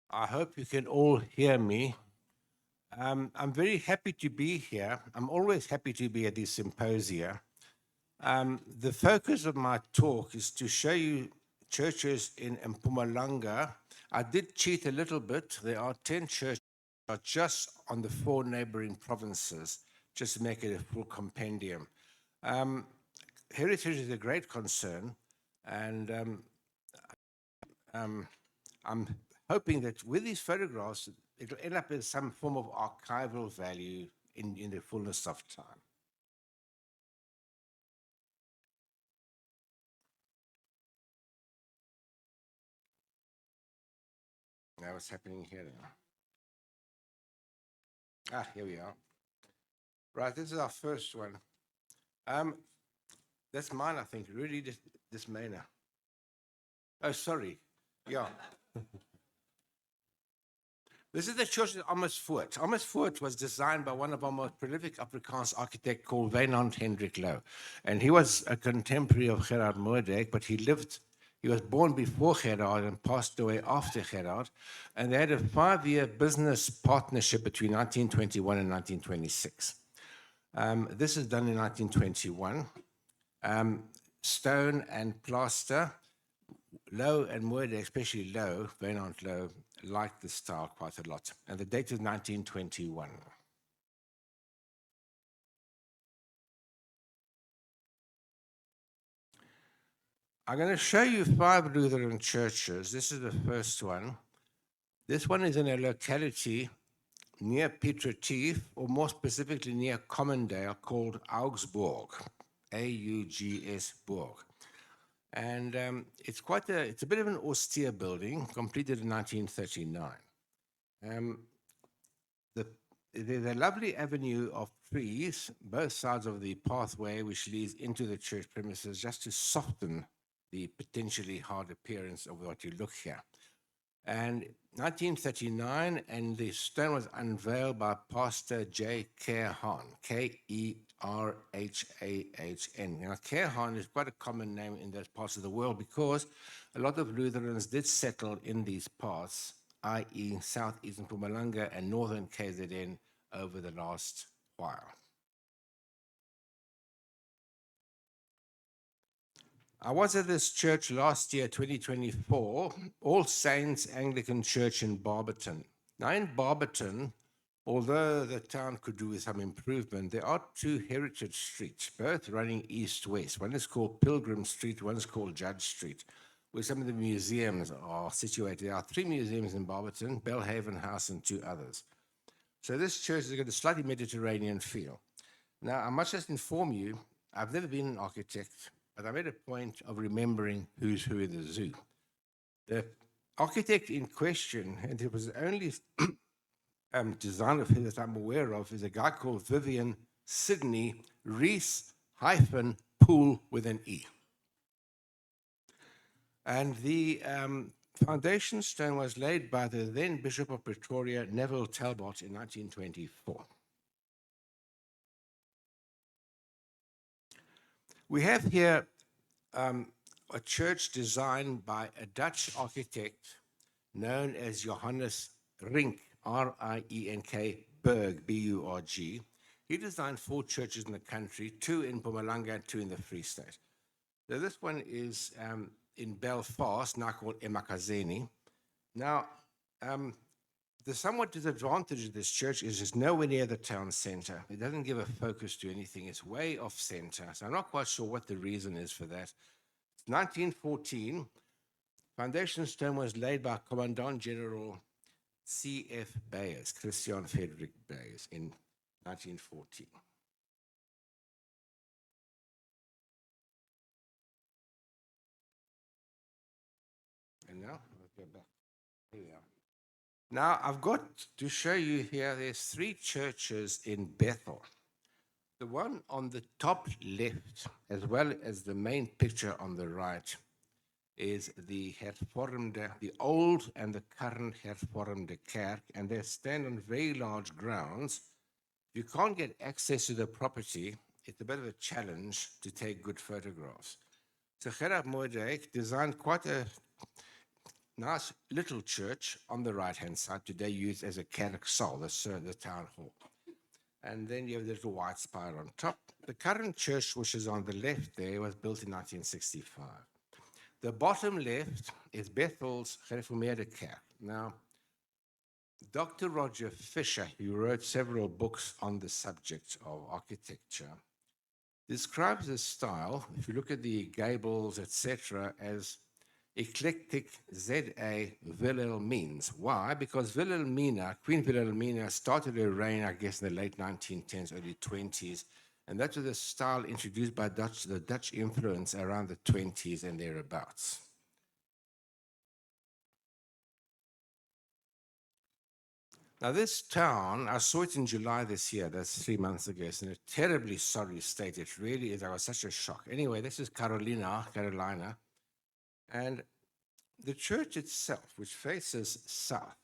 I hope you can all hear me. I'm very happy to be here. I'm always happy to be at these symposia. The focus of my talk is to show you churches in Mpumalanga. I did cheat a little bit. There are 10 churches just on the 4 neighboring provinces, just to make it a full compendium. Um, Heritage is a great concern, and um, I'm hoping that with these photographs, it'll end up as some form of archival value in the fullness of time. Now, what's happening here now? Here we are. Right, this is our first one. Um, that's mine, I think. Really, this Mena. Oh, sorry. Yeah. This is the church at Amersfoort. Amersfoort was designed by one of our most prolific Afrikaans architect called Wynand Hendrik Louw. And he was a contemporary of Gerard Moordijk, but he was born before Gerard and passed away after Gerard. And they had a 5-year business partnership between 1921 and 1926. This is done in 1921. Stone and plaster. Low and Moordijk, especially Low, Wynand Louw, liked the style quite a lot. And the date is 1921. I'm going to show you 5 Lutheran churches. This is the first one. This one is in a locality near Piet Retief, or more specifically near Commondale, called Augsburg, A-U-G-S Burg. And it's a bit of an austere building, completed in 1939. There's a lovely avenue of trees, both sides of the pathway, which leads into the church premises, just to soften the potentially hard appearance of what you look here. And 1939, and the stone was unveiled by Pastor J. Kerhan, Kerhahn. Now, Kerhan is quite a common name in those parts of the world because a lot of Lutherans did settle in these parts, i.e., southeastern Mpumalanga and northern KZN, over the last while. I was at this church last year, 2024, All Saints Anglican Church in Barberton. Now, in Barberton, although the town could do with some improvement, there are 2 heritage streets, both running east-west. One is called Pilgrim Street, one is called Judge Street, where some of the museums are situated. There are 3 museums in Barberton, Belhaven House, and 2 others. So this church has got a slightly Mediterranean feel. Now, I must just inform you, I've never been an architect, but I made a point of remembering who's who in the zoo. The architect in question, and it was the only designer of his that I'm aware of, is a guy called Vivian Sidney Rees Pool with an E. And the foundation stone was laid by the then Bishop of Pretoria, Neville Talbot, in 1924. We have here a church designed by a Dutch architect known as Johannes Rink, R-I-E-N-K, Berg, B-U-R-G. He designed 4 churches in the country, 2 in Mpumalanga and 2 in the Free State. So this one is in Belfast, now called Emakazeni. Now, the somewhat disadvantage of this church is it's nowhere near the town center. It doesn't give a focus to anything. It's way off center. So I'm not quite sure what the reason is for that. 1914, foundation stone was laid by Commandant General C.F. Bayers, Christian Frederick Bayers, in 1914. And now, let's go back. Here we are. Now, I've got to show you here, there's 3 churches in Bethel. The one on the top left, as well as the main picture on the right, is the hervormde, the old and the current hervormde kerk, and they stand on very large grounds. If you can't get access to the property, it's a bit of a challenge to take good photographs. So Gerard Moordijk designed quite a nice little church on the right-hand side, today used as a kerksaal, the town hall. And then you have the little white spire on top. The current church, which is on the left there, was built in 1965. The bottom left is Bethel's Gereformeerde Kerk. Now, Dr. Roger Fisher, who wrote several books on the subject of architecture, describes this style, if you look at the gables, etc., as eclectic ZA Wilhelmines. Why? Because Wilhelmina, Queen Wilhelmina, started her reign, I guess, in the late 1910s, early 20s, and that was a style introduced by the Dutch influence around the 20s and thereabouts. Now, this town, I saw it in July this year, that's 3 months ago. It's in a terribly sorry state. It really is. I was such a shock. Anyway, this is Carolina, and the church itself, which faces south,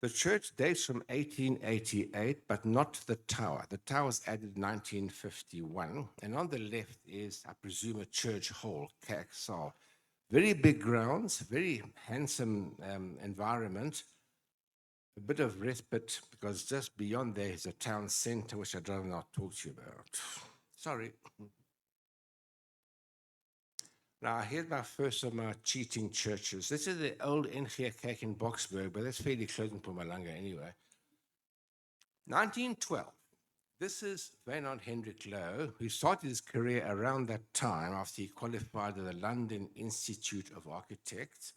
the church dates from 1888, but not the tower. The tower was added in 1951, and on the left is, I presume, a church hall, kerksaal. Very big grounds, very handsome environment. A bit of respite, because just beyond there is a town center, which I'd rather not talk to you about. Sorry. Now, here's my first of my cheating churches. This is the old NG Kerk in Boksburg, but that's fairly close in Mpumalanga anyway. 1912. This is Wynand Hendrik Lowe, who started his career around that time after he qualified at the London Institute of Architects.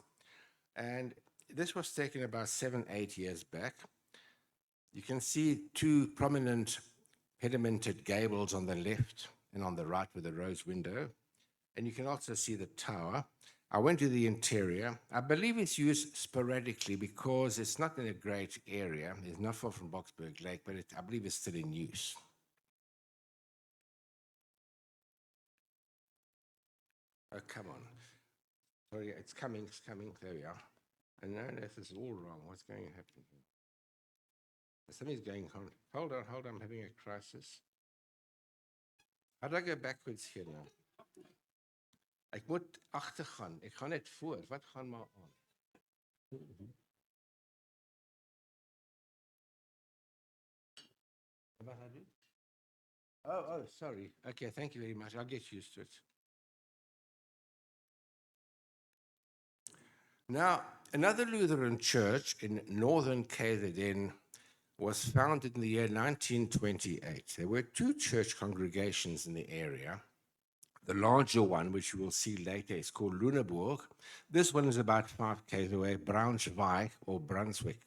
And this was taken about 7-8 years back. You can see two prominent pedimented gables on the left and on the right with a rose window. And you can also see the tower. I went to the interior. I believe it's used sporadically because it's not in a great area. It's not far from Boksburg Lake, but I believe it's still in use. Oh, come on. Sorry, it's coming. There we are. And now this is all wrong. What's going to happen here? Something's going on. Hold on, I'm having a crisis. How do I go backwards here now? Ek moet agtergaan. Ek gaan net voor. Wat gaan maar aan? Wat gaan doen? Oh, sorry. Okay, thank you very much. I'll get used to it. Now, another Lutheran church in northern KZN was founded in the year 1928. There were two church congregations in the area. The larger one, which you will see later, is called Lüneburg. This one is about 5 km away, Braunschweig or Brunswick.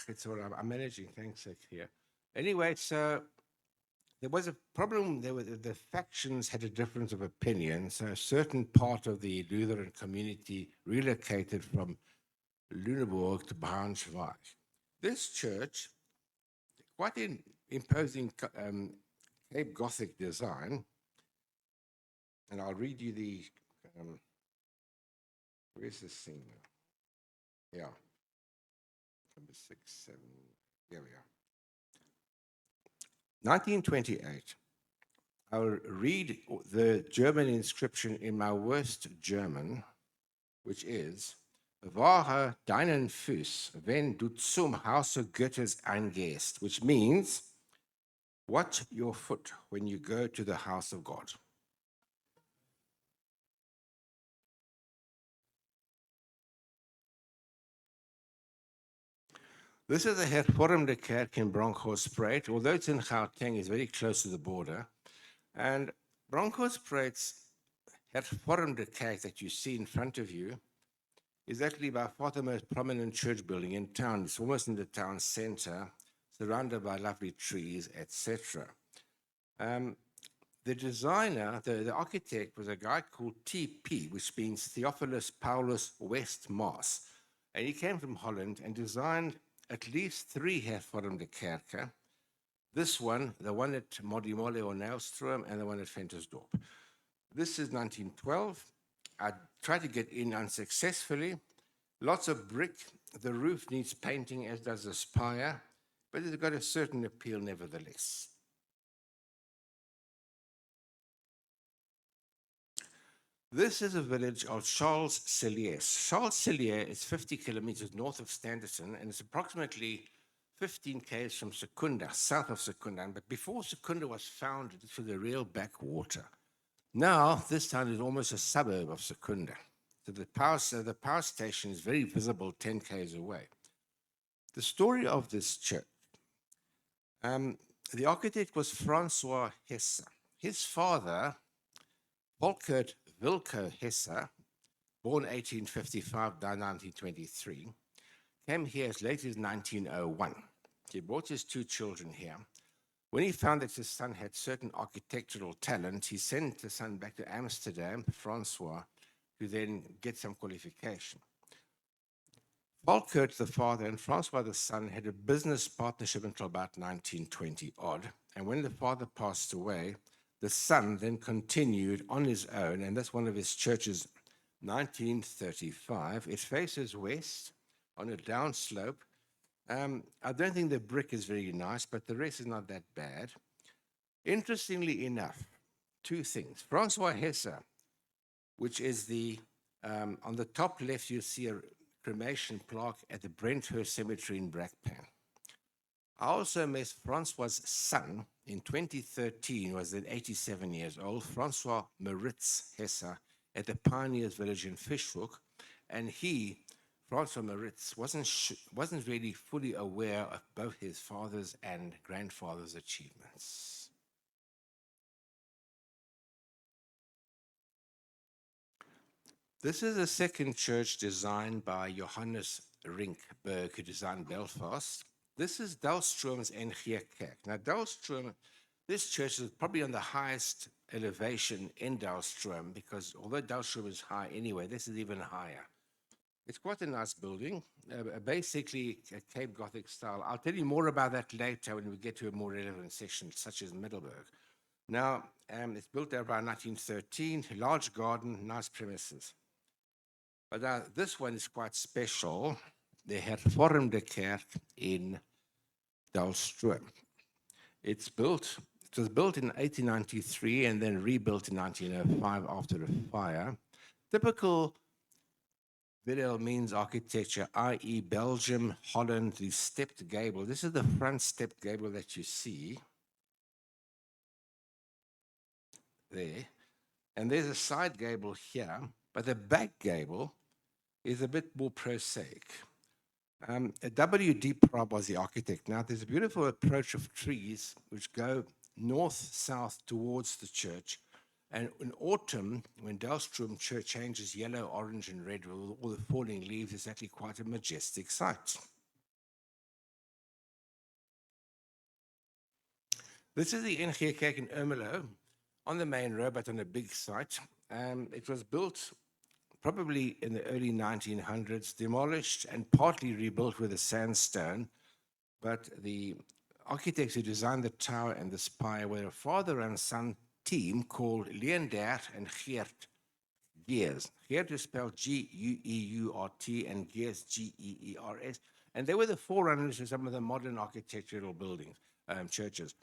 I'm managing, thanks here. Anyway, so there was a problem. The factions had a difference of opinion. So a certain part of the Lutheran community relocated from Lüneburg to Braunschweig. This church, quite an imposing Cape Gothic design, and I'll read you the, where's this thing now? Yeah, number 6, 7, here we are. 1928. I'll read the German inscription in my worst German, which is, Wahre deinen Fuß, wenn du zum Hause Gottes eingehst, which means, watch your foot when you go to the house of God. This is the Hervormde Kerk in Bronkhorstspruit. Although it's in Gauteng, it's very close to the border. And Bronkhorstspruit's Hervormde Kerk that you see in front of you is actually by far the most prominent church building in town. It's almost in the town center, surrounded by lovely trees, etc. The designer, the architect, was a guy called TP, which means Theophilus Paulus Westmaas. And he came from Holland and designed at least 3 Hervormde Kerken. This one, the one at Modimolle or Nelstroom, and the one at Ventersdorp. This is 1912. I tried to get in unsuccessfully. Lots of brick. The roof needs painting, as does the spire, but it's got a certain appeal nevertheless. This is a village of Charles Cellier. Charles Cellier is 50 kilometers north of Standerton, and it's approximately 15 k's from Secunda, south of Secunda. But before Secunda was founded, this was a real backwater. Now, this town is almost a suburb of Secunda. So the power station is very visible 10 k's away. The story of this church. The architect was Francois Hesse. His father, Volkert Wilco Hesse, born 1855, died 1923, came here as late as 1901. He brought his two children here. When he found that his son had certain architectural talent, he sent the son back to Amsterdam, Francois, to then get some qualification. Volkert, the father, and Francois, the son, had a business partnership until about 1920 odd. And when the father passed away, the son then continued on his own, and that's one of his churches, 1935. It faces west on a downslope. I don't think the brick is very nice, but the rest is not that bad. Interestingly enough, two things. Francois Hesse, which is on the top left, you see a cremation plaque at the Brenthurst Cemetery in Brakpan. I also met Francois' son in 2013, was then 87 years old, Francois Maritz Hesse, at the Pioneers Village in Fishhook. And Francois Maritz, wasn't really fully aware of both his father's and grandfather's achievements. This is a second church designed by Johannes Rinkberg, who designed Belfast. This is Dalstroom's NG Kerk. Now, this church is probably on the highest elevation in Dalstroom, because although Dalstroom is high anyway, this is even higher. It's quite a nice building, basically a Cape Gothic style. I'll tell you more about that later when we get to a more relevant section, such as Middelburg. Now, it's built around 1913, large garden, nice premises. But this one is quite special. The Hervormde Kerk in Dalstroom. It was built in 1893 and then rebuilt in 1905 after a fire. Typical Wilhelmines architecture, i.e. Belgium, Holland, the stepped gable. This is the front stepped gable that you see there. And there's a side gable here, but the back gable is a bit more prosaic. W.D. Prob was the architect. Now, there's a beautiful approach of trees which go north-south towards the church. And in autumn, when Dalstroom Church changes yellow, orange, and red with all the falling leaves, it's actually quite a majestic sight. This is the NG Kerk in Ermelo, on the main road, but on a big site. It was built probably in the early 1900s, demolished and partly rebuilt with a sandstone. But the architects who designed the tower and the spire were a father and son team called Leendert and Geert Geers. Geert is spelled G-U-E-U-R-T and Geers G-E-E-R-S. And they were the forerunners of some of the modern architectural buildings, churches.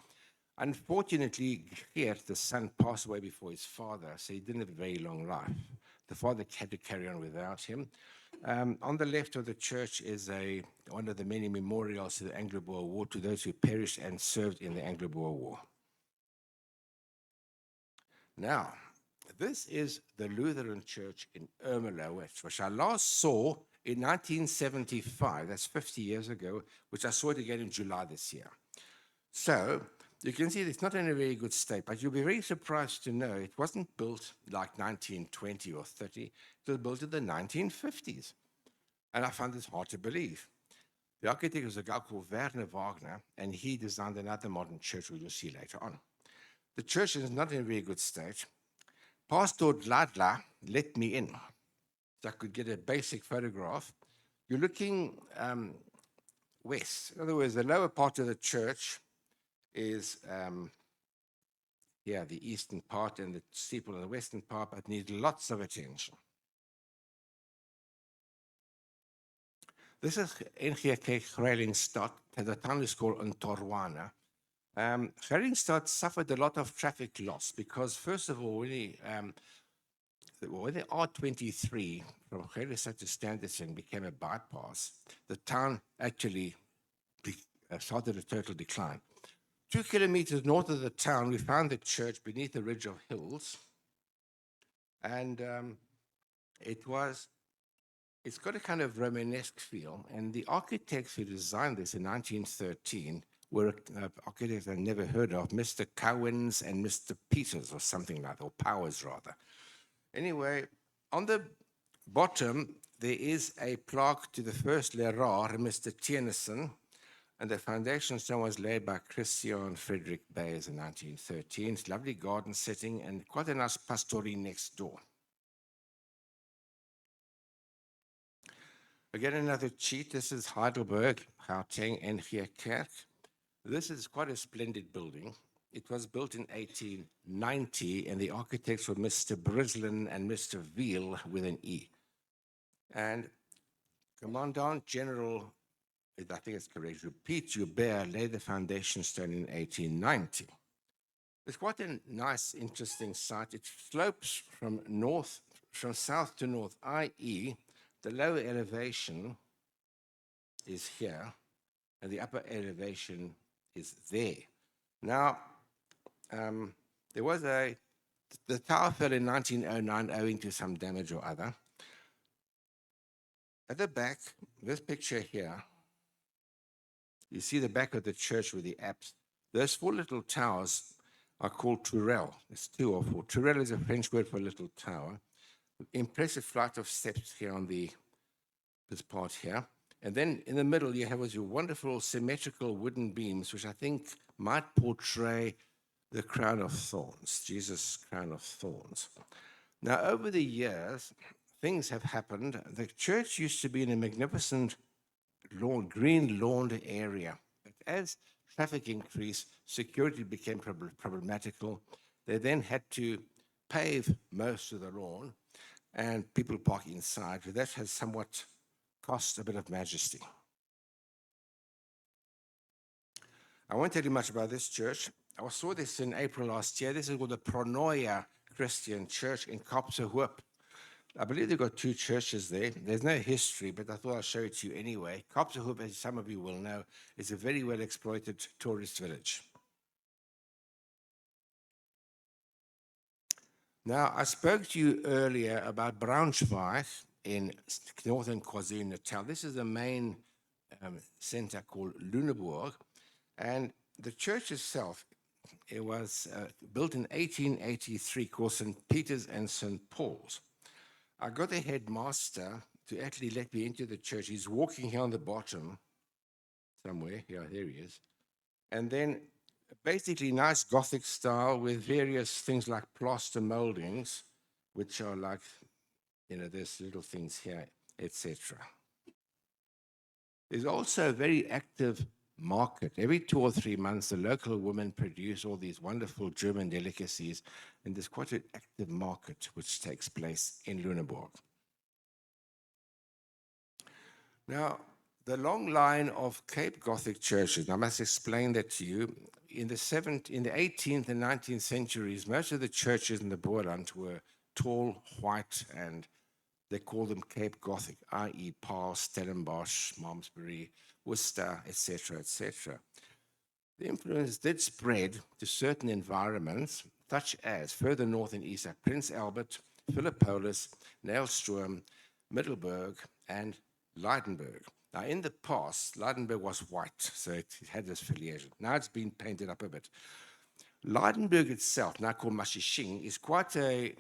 Unfortunately, Geert, the son, passed away before his father, so he didn't have a very long life. The father had to carry on without him. On the left of the church is one of the many memorials to the Anglo-Boer War, to those who perished and served in the Anglo-Boer War. Now, this is the Lutheran Church in Ermelo, which I last saw in 1975, that's 50 years ago, which I saw it again in July this year. So, you can see it's not in a very good state, but you'll be very surprised to know it wasn't built like 1920 or 30. It was built in the 1950s. And I found this hard to believe. The architect was a guy called Werner Wagner, and he designed another modern church, which you'll see later on. The church is not in a very good state. Pastor Dladla let me in, so I could get a basic photograph. You're looking west. In other words, the lower part of the church is the eastern part, and the steeple in the western part, but needs lots of attention. This is NG Kerk Greilinstad, and the town is called Ntorwana. Greilinstad suffered a lot of traffic loss because, first of all, when the R23 from Gerritsdorp to Standerton became a bypass, the town actually started a total decline. 2 kilometers north of the town, we found the church beneath a ridge of hills, and it's got a kind of Romanesque feel. And the architects who designed this in 1913 were architects I never heard of, Mr. Cowens and Mr. Peters, or something like that, or Powers rather. Anyway, on the bottom, there is a plaque to the first Lerard, Mr. Tienessen, and the foundation stone was laid by Christian Frederick Bayes in 1913. It's a lovely garden setting and quite a nice pastorie next door. Again, another cheat. This is Heidelberg, Gauteng, NG Kerk. This is quite a splendid building. It was built in 1890, and the architects were Mr. Brislin and Mr. Veal with an E. And Commandant General, I think it's correct, Piet Joubert laid the foundation stone in 1890. It's quite a nice, interesting site. It slopes from south to north, i.e., the lower elevation is here, and the upper elevation is there. Now, the tower fell in 1909 owing to some damage or other. At the back, this picture here, you see the back of the church with the apse. Those 4 little towers are called tourelles. It's 2 or 4. Tourelle is a French word for little tower. Impressive flight of steps here on this part here. And then in the middle, you have your wonderful symmetrical wooden beams, which I think might portray the crown of thorns, Jesus' crown of thorns. Now, over the years, things have happened. The church used to be in a magnificent green lawned area. But as traffic increased, security became problematical. They then had to pave most of the lawn, and people park inside. That has somewhat cost a bit of majesty. I won't tell you much about this church. I saw this in April last year. This is called the Pronoia Christian Church in Kopsehoop. I believe they've got 2 churches there. There's no history, but I thought I'll show it to you anyway. Kopsehoop, as some of you will know, is a very well-exploited tourist village. Now, I spoke to you earlier about Braunschweig in northern KwaZulu-Natal. This is the main center called Lüneburg, and the church itself, it was built in 1883, called St. Peter's and St. Paul's. I got the headmaster to actually let me into the church. He's walking here on the bottom somewhere. Yeah, there he is. And then basically nice Gothic style with various things like plaster moldings, which are like, there's little things here, etc. There's also a very active market. Every 2 or 3 months, the local women produce all these wonderful German delicacies, and there's quite an active market which takes place in Lüneburg. Now, the long line of Cape Gothic churches, I must explain that to you. In the 18th and 19th centuries, most of the churches in the Boerland were tall, white, and they call them Cape Gothic, i.e. Paarl, Stellenbosch, Malmesbury, Worcester, etc., etc. The influence did spread to certain environments, such as further north and east at Prince Albert, Philippolis, Nailstroom, Middelburg, and Leidenburg. Now, in the past, Leidenburg was white, so it had this affiliation. Now it's been painted up a bit. Leidenburg itself, now called Mashishing, is quite a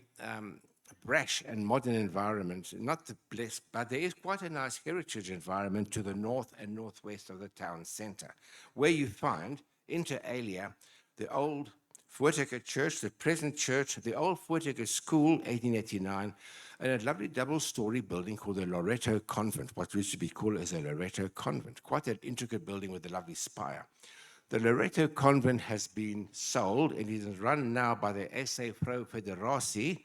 brash and modern environment, not the best, but there is quite a nice heritage environment to the north and northwest of the town center, where you find, inter alia, the old Voortrekker Church, the present church, the old Voortrekker School, 1889, and a lovely double-story building called the Loreto Convent, what used to be called as a Loreto Convent, quite an intricate building with a lovely spire. The Loreto Convent has been sold and is run now by the SA Vrou Federatie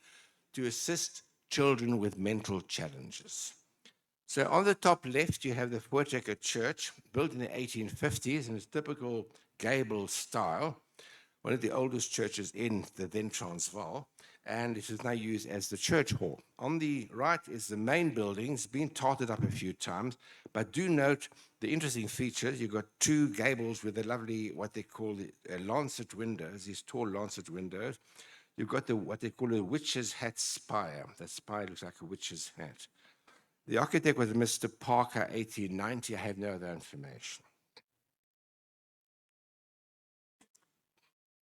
to assist children with mental challenges. So on the top left, you have the Voortrekker Church, built in the 1850s in its typical gable style, one of the oldest churches in the then Transvaal. and it is now used as the church hall. On the right is the main building. It's been tarted up a few times, but do note the interesting features. You've got two gables with the lovely, what they call the lancet windows, these tall lancet windows. You've got what they call a witch's hat spire. The spire looks like a witch's hat. The architect was Mr. Parker, 1890. I have no other information.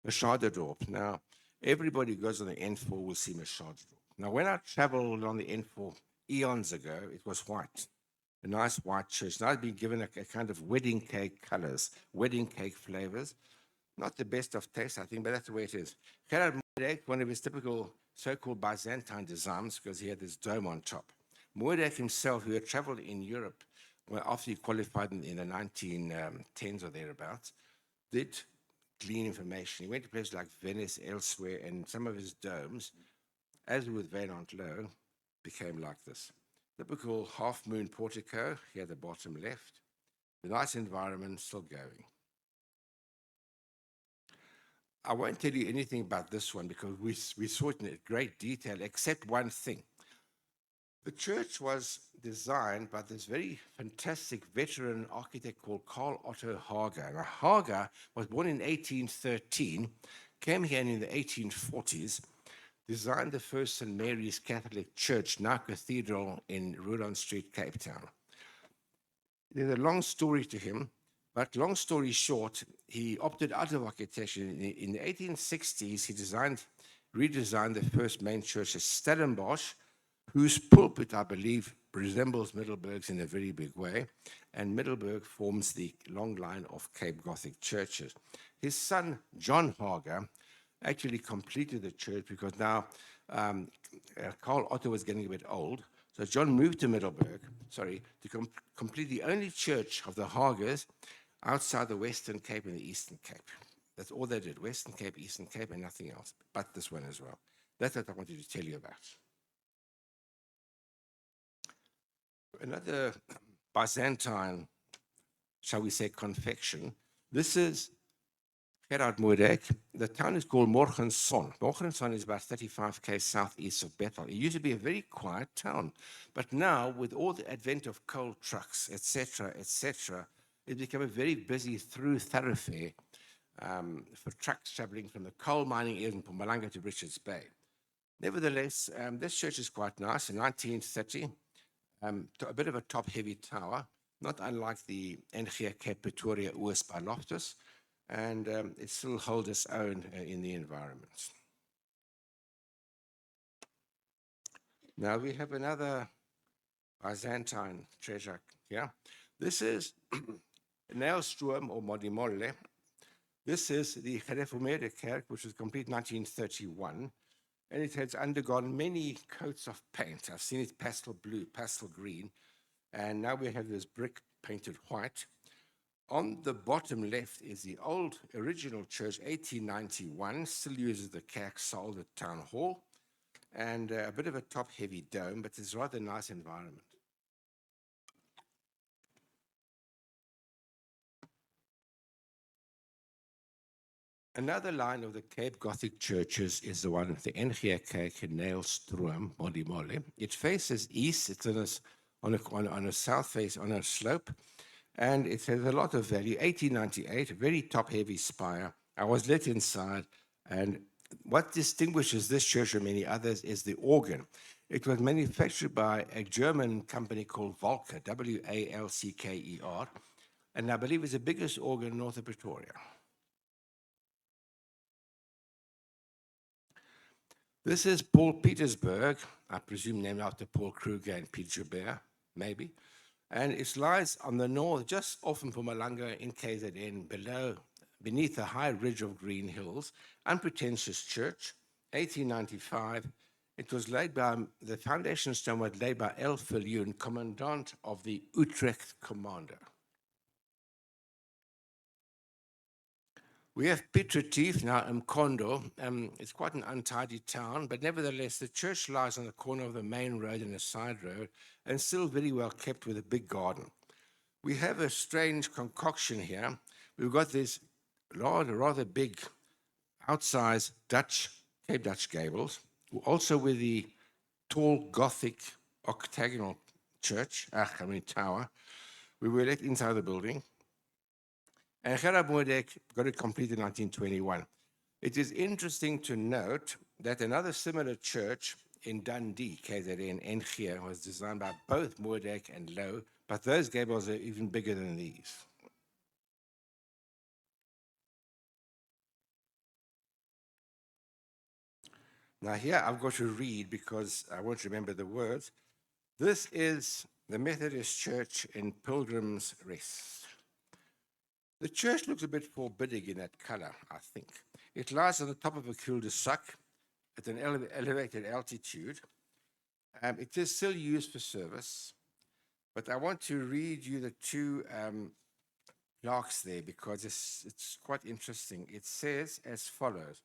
Machadodorp. Now, everybody who goes on the N4 will see Machadodorp. Now, when I traveled on the N4 eons ago, it was white, a nice white church. Now it's been given a kind of wedding cake colors, wedding cake flavors. Not the best of taste, I think, but that's the way it is. Gerard Moerdijk, one of his typical so-called Byzantine designs, because he had this dome on top. Moerdijk himself, who had traveled in Europe after he qualified in the 1910s or thereabouts, did glean information. He went to places like Venice, elsewhere, and some of his domes, as with Van Antlo, became like this. Typical half-moon portico here at the bottom left. The nice environment still going. I won't tell you anything about this one because we saw it in great detail, except one thing. The church was designed by this very fantastic veteran architect called Carl Otto Hager. Now, Hager was born in 1813, came here in the 1840s, designed the first St. Mary's Catholic Church, now Cathedral, in Rudon Street, Cape Town. There's a long story to him, but long story short, he opted out of architecture. In the 1860s, he redesigned the first main church at Stellenbosch, whose pulpit, I believe, resembles Middelburg's in a very big way, and Middelburg forms the long line of Cape Gothic churches. His son, John Hager, actually completed the church because now Carl Otto was getting a bit old, so John moved to Middelburg, to complete the only church of the Hagers outside the Western Cape and the Eastern Cape. That's all they did, Western Cape, Eastern Cape, and nothing else, but this one as well. That's what I wanted to tell you about. Another Byzantine, shall we say, confection. This is Gerard Moerdijk. The town is called Morgenson. Morgenson is about 35 km southeast of Bethel. It used to be a very quiet town, but now, with all the advent of coal trucks, etc., it's become a very busy through thoroughfare for trucks traveling from the coal mining areas in Mpumalanga to Richards Bay. Nevertheless, this church is quite nice. In 1930, a bit of a top-heavy tower, not unlike the NG Cape Pretoria Oos by Loftus, and it still holds its own in the environment. Now we have another Byzantine treasure here. This is Nailstroom or Modimolle. This is the Gereformeerde Kerk, which was complete 1931. And it has undergone many coats of paint. I've seen it pastel blue, pastel green, and now we have this brick painted white. On the bottom left is the old original church, 1891, still uses the kerk sold at Town Hall, and a bit of a top-heavy dome, but it's a rather nice environment. Another line of the Cape Gothic churches is the one, the NG Kerk in Nailstroom, Modimolle. It faces east, it's on a south face, on a slope, and it has a lot of value. 1898, a very top-heavy spire. I was let inside, and what distinguishes this church from many others is the organ. It was manufactured by a German company called Walker, W-A-L-C-K-E-R, and I believe it's the biggest organ north of Pretoria. This is Paul Petersburg, I presume named after Paul Kruger and Piet Joubert, maybe. And it lies on the north, just off Mpumalanga in KZN, beneath a high ridge of green hills. Unpretentious church, 1895. It was laid by, the foundation stone was laid by L. Phillipe, commandant of the Utrecht Commando. We have Piet Retief, now Mkondo. It's quite an untidy town, but nevertheless, the church lies on the corner of the main road and a side road, and still very well kept with a big garden. We have a strange concoction here. We've got these rather big, outsized Cape Dutch gables, also with the tall Gothic octagonal tower. We were let inside the building. And Gerard Moerdijk got it completed in 1921. It is interesting to note that another similar church in Dundee, KZN, NG, was designed by both Moerdijk and Lowe, but those gables are even bigger than these. Now here I've got to read because I won't remember the words. This is the Methodist Church in Pilgrim's Rest. The church looks a bit forbidding in that color, I think. It lies on the top of a cul-de-sac at an elevated altitude. It is still used for service, but I want to read you the two plaques there because it's quite interesting. It says as follows.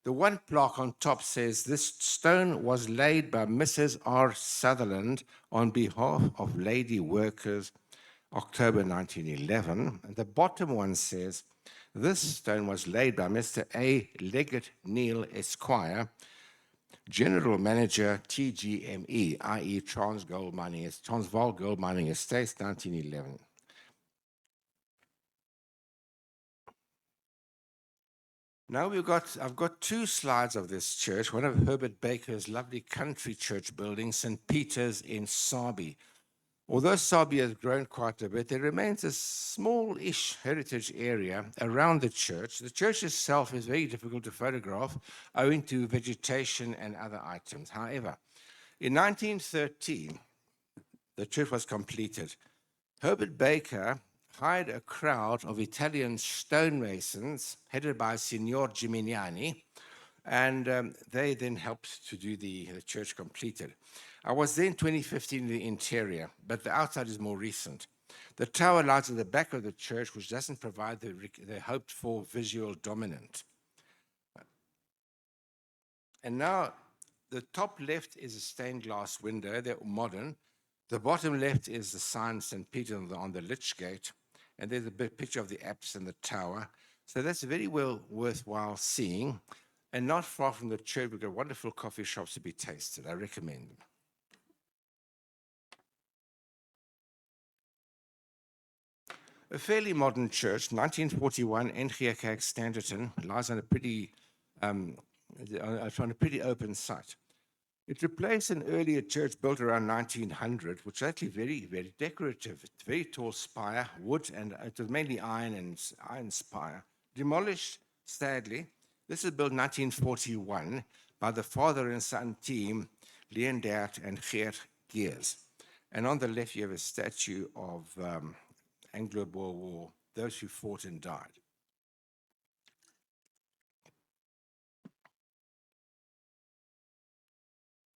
The one plaque on top says, "This stone was laid by Mrs. R. Sutherland on behalf of lady workers, October 1911." And the bottom one says, "This stone was laid by Mr. A. Leggett Neal, Esquire, General Manager, TGME, i.e. Transvaal Gold Mining Estates, 1911. Now I've got two slides of this church, one of Herbert Baker's lovely country church buildings, St. Peter's in Sabi. Although Sabi has grown quite a bit, there remains a small-ish heritage area around the church. The church itself is very difficult to photograph owing to vegetation and other items. However, in 1913, the church was completed. Herbert Baker hired a crowd of Italian stonemasons headed by Signor Gimignani, and they then helped to do the church completed. I was there in 2015 in the interior, but the outside is more recent. The tower lies at the back of the church, which doesn't provide the hoped-for visual dominant. And now, the top left is a stained glass window. They're modern. The bottom left is the sign St. Peter on the Lich Gate, and there's a big picture of the apse and the tower. So that's very well worthwhile seeing. And not far from the church, we've got wonderful coffee shops to be tasted. I recommend them. A fairly modern church, 1941, NG Kerk, Standerton, lies on a pretty open site. It replaced an earlier church built around 1900, which is actually very, very decorative. It's very tall spire, wood, and it was mainly iron spire. Demolished, sadly. This was built in 1941 by the father and son team, Leendert and Geert Geers. And on the left, you have a statue of Anglo-Boer War, those who fought and died.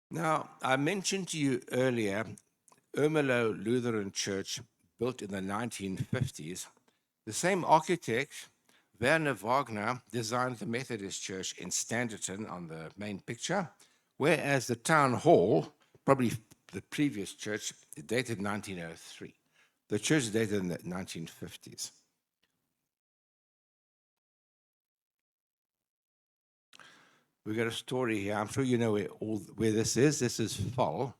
Now, I mentioned to you earlier, Ermelo Lutheran Church, built in the 1950s. The same architect, Werner Wagner, designed the Methodist Church in Standerton on the main picture, whereas the town hall, probably the previous church, dated 1903. The church dated in the 1950s. We've got a story here. I'm sure you know where this is. This is Phillipe,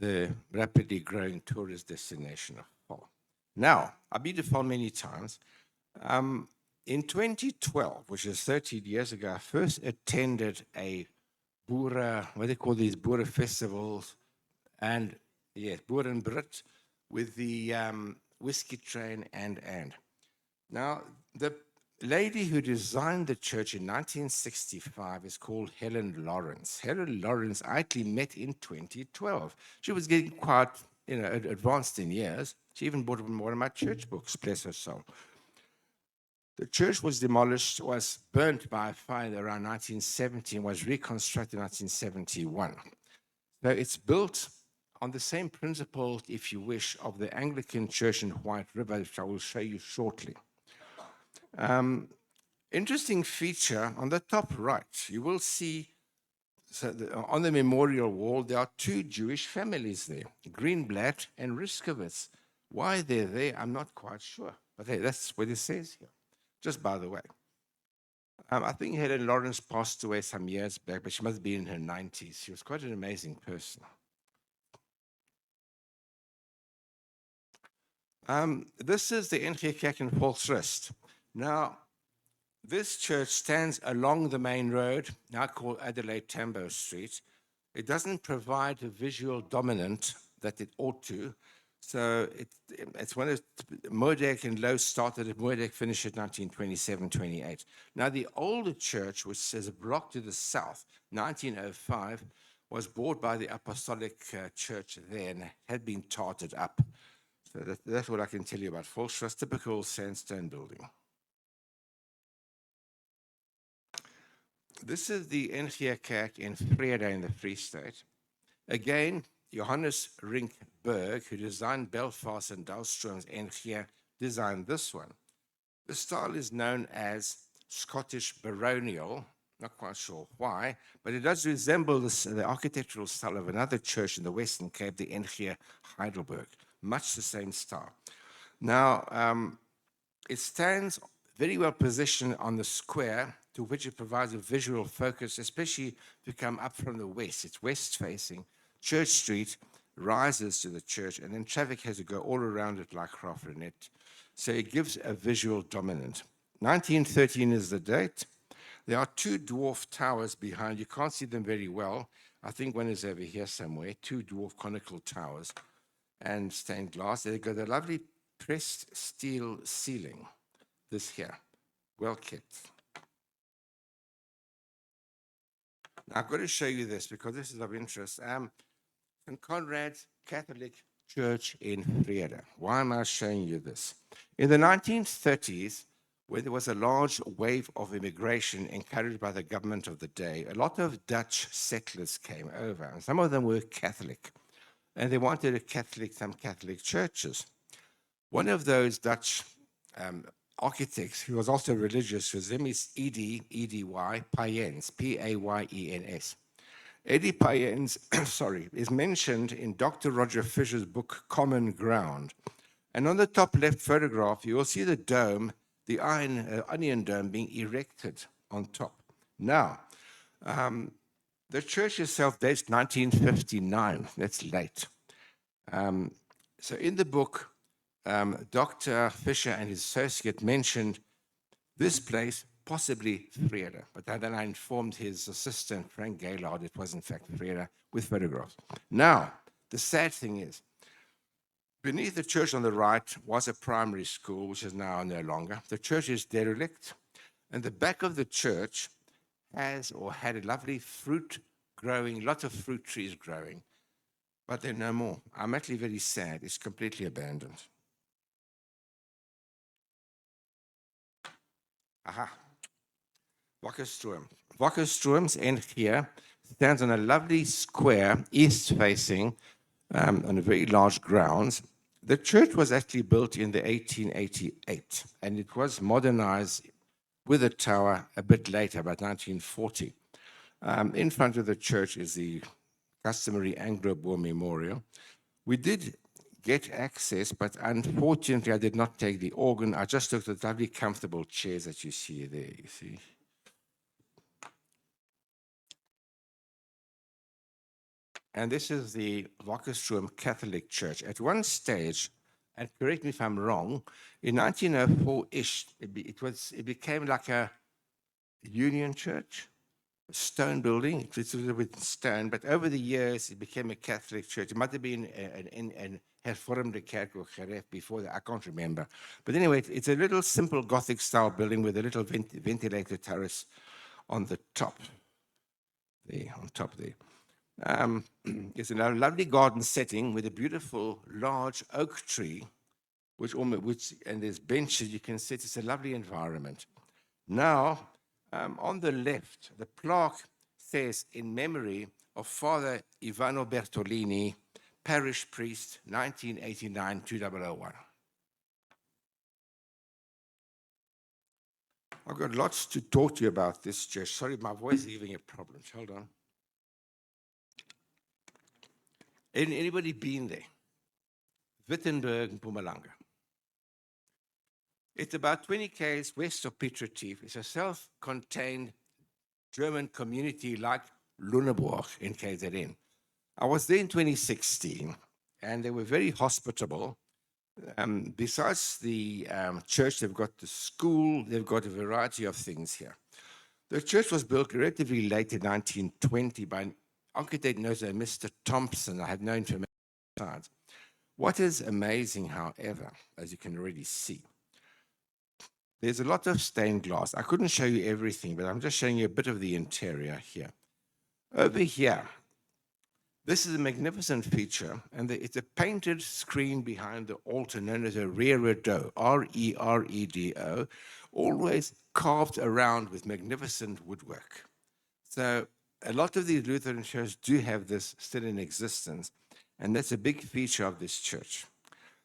the rapidly growing tourist destination of Phillipe. Now, I've been to Phillipe many times. In 2012, which is 13 years ago, I first attended a Boere, what do they call these Boere festivals, and yes, Boer and Brit, with the whiskey train and. Now, the lady who designed the church in 1965 is called Helen Lawrence. Helen Lawrence I actually met in 2012. She was getting quite, advanced in years. She even bought one of my church books, bless her soul. The church was demolished, was burnt by a fire around 1970, and was reconstructed in 1971. So it's built on the same principle, if you wish, of the Anglican Church in White River, which I will show you shortly. Interesting feature on the top right, you will see on the memorial wall, there are two Jewish families there, Greenblatt and Riskovitz. Why they're there, I'm not quite sure. But hey, that's what it says here, just by the way. I think Helen Lawrence passed away some years back, but she must have been in her 90s. She was quite an amazing person. This is the NG Kerk in Volksrust. Now, this church stands along the main road, now called Adelaide Tambo Street. It doesn't provide a visual dominant that it ought to. So it's one of Moerdijk and Low started at Moerdijk, finished at 1927, 28. Now, the older church, which is a block to the south, 1905, was bought by the Apostolic Church there and had been tarted up. So that's what I can tell you about Volksrust, typical sandstone building. This is the NG Kerk in Vrede in the Free State. Again, Johannes Rink Berg, who designed Belfast and Dahlstrom's NG, designed this one. The style is known as Scottish baronial. Not quite sure why, but it does resemble the architectural style of another church in the Western Cape, the NG Heidelberg. Much the same style. Now, it stands very well positioned on the square, to which it provides a visual focus, especially if you come up from the west. It's west facing. Church Street rises to the church, and then traffic has to go all around it like Graafrenet. So it gives a visual dominant. 1913 is the date. There are two dwarf towers behind. You can't see them very well. I think one is over here somewhere, two dwarf conical towers and stained glass. They've got a lovely pressed steel ceiling, this here, well kept. Now, I've got to show you this because this is of interest. St. Conrad's Catholic Church in Vrede. Why am I showing you this? In the 1930s, when there was a large wave of immigration encouraged by the government of the day, a lot of Dutch settlers came over, and some of them were Catholic, and they wanted some Catholic churches. One of those Dutch architects, who was also religious, was him is E.D.Y. Payens, P-A-Y-E-N-S. Eddie Payens, is mentioned in Dr. Roger Fisher's book, Common Ground. And on the top left photograph, you will see the dome, the onion dome being erected on top. Now, the church itself dates 1959. That's late. So in the book, Dr. Fisher and his associate mentioned this place, possibly Vrede, but then I informed his assistant, Frank Gaylord, it was in fact Vrede, with photographs. Now, the sad thing is, beneath the church on the right was a primary school, which is now no longer. The church is derelict, and the back of the church has or had a lovely fruit growing, lots of fruit trees growing, but they're no more. I'm actually very sad. It's completely abandoned. Aha. Wakkerstroom. Wakkerstroom's end here stands on a lovely square, east-facing, on a very large grounds. The church was actually built in the 1888, and it was modernized with a tower a bit later, about 1940. In front of the church is the customary Anglo-Boer memorial. We did get access, but unfortunately, I did not take the organ. I just took the lovely comfortable chairs that you see there, you see. And this is the Wakkerstroom Catholic Church. At one stage, and correct me if I'm wrong, in 1904-ish, it became like a Union Church, a stone building. It's a little bit stone, but over the years, it became a Catholic church. It might have been an hervormde kerk or geref before that, I can't remember. But anyway, it's a little simple Gothic style building with a little ventilator terrace on the top. There, on top there. It's a lovely garden setting with a beautiful large oak tree, and there's benches you can sit. It's a lovely environment. Now, on the left, the plaque says, in memory of Father Ivano Bertolini, parish priest, 1989-2001. I've got lots to talk to you about this church. Sorry, my voice is giving me problems. Hold on. Anybody been there? Wittenberg, Mpumalanga. It's about 20 km west of Piet Retief. It's a self-contained German community like Lunenburg in KZN. I was there in 2016, and they were very hospitable. Besides the church, they've got the school, they've got a variety of things here. The church was built relatively late in 1920 by an architect known as Mr. Thompson. I had no information besides. What is amazing, however, as you can already see, there's a lot of stained glass. I couldn't show you everything, but I'm just showing you a bit of the interior here. Over here, this is a magnificent feature, and it's a painted screen behind the altar known as a reredo, R-E-R-E-D-O, always carved around with magnificent woodwork. So a lot of these Lutheran churches do have this still in existence, and that's a big feature of this church.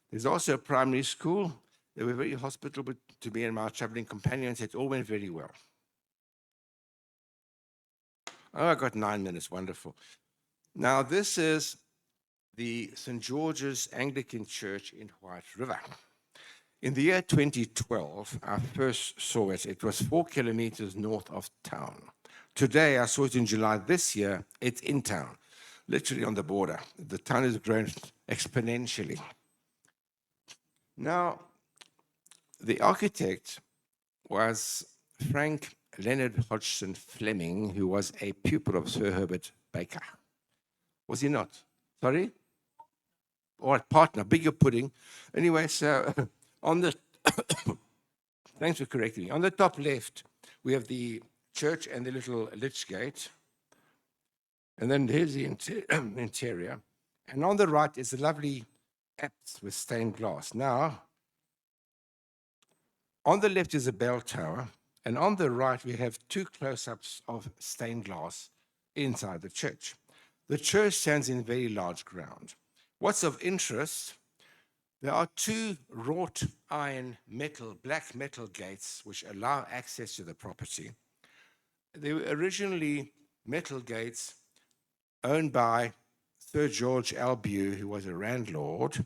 There's also a primary school. They were very hospitable to me and my traveling companions. It all went very well. Oh, I got 9 minutes. Wonderful. Now, this is the St. George's Anglican Church in White River. In the year 2012, I first saw it. It was 4 kilometers north of town. Today, I saw it in July this year. It's in town, literally on the border. The town has grown exponentially. Now, the architect was Frank Leonard Hodgson Fleming, who was a pupil of Sir Herbert Baker. Was he not? Sorry? Or partner, bigger pudding. Anyway, so on the, thanks for correcting me. On the top left, we have the church and the little lich gate. And then here's the interior. And on the right is the lovely apse with stained glass. Now, on the left is a bell tower, and on the right we have 2 close-ups of stained glass inside the church. The church stands in very large ground. What's of interest, there are 2 wrought iron black metal gates which allow access to the property. They were originally metal gates owned by Sir George Albew, who was a landlord,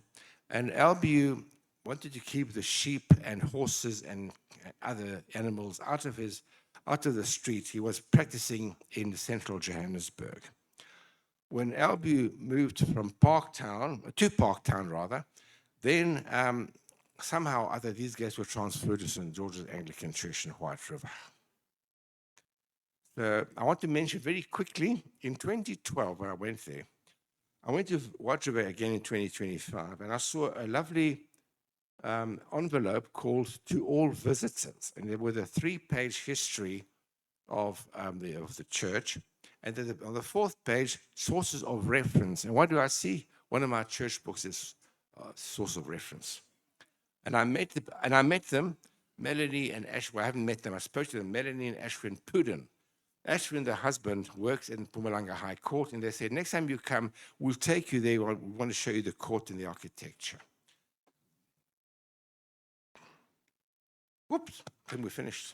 and Albew wanted to keep the sheep and horses and other animals out of the street. He was practicing in central Johannesburg. When Albew moved from to Parktown rather, then somehow or other these gates were transferred to St. George's Anglican Church in White River. So I want to mention very quickly, in 2012 when I went there, I went to White River again in 2025, and I saw a lovely envelope called "To All Visitors," and there was a 3-page history of the church, and then on the 4th page, sources of reference. And what do I see? One of my church books is source of reference. And I met them, Melanie and Ashwin. Well, I haven't met them. I spoke to them, Melanie and Ashwin Puden. Ashwin, the husband, works in Mpumalanga High Court, and they said, next time you come, we'll take you there. We want to show you the court and the architecture. Whoops, then we're finished.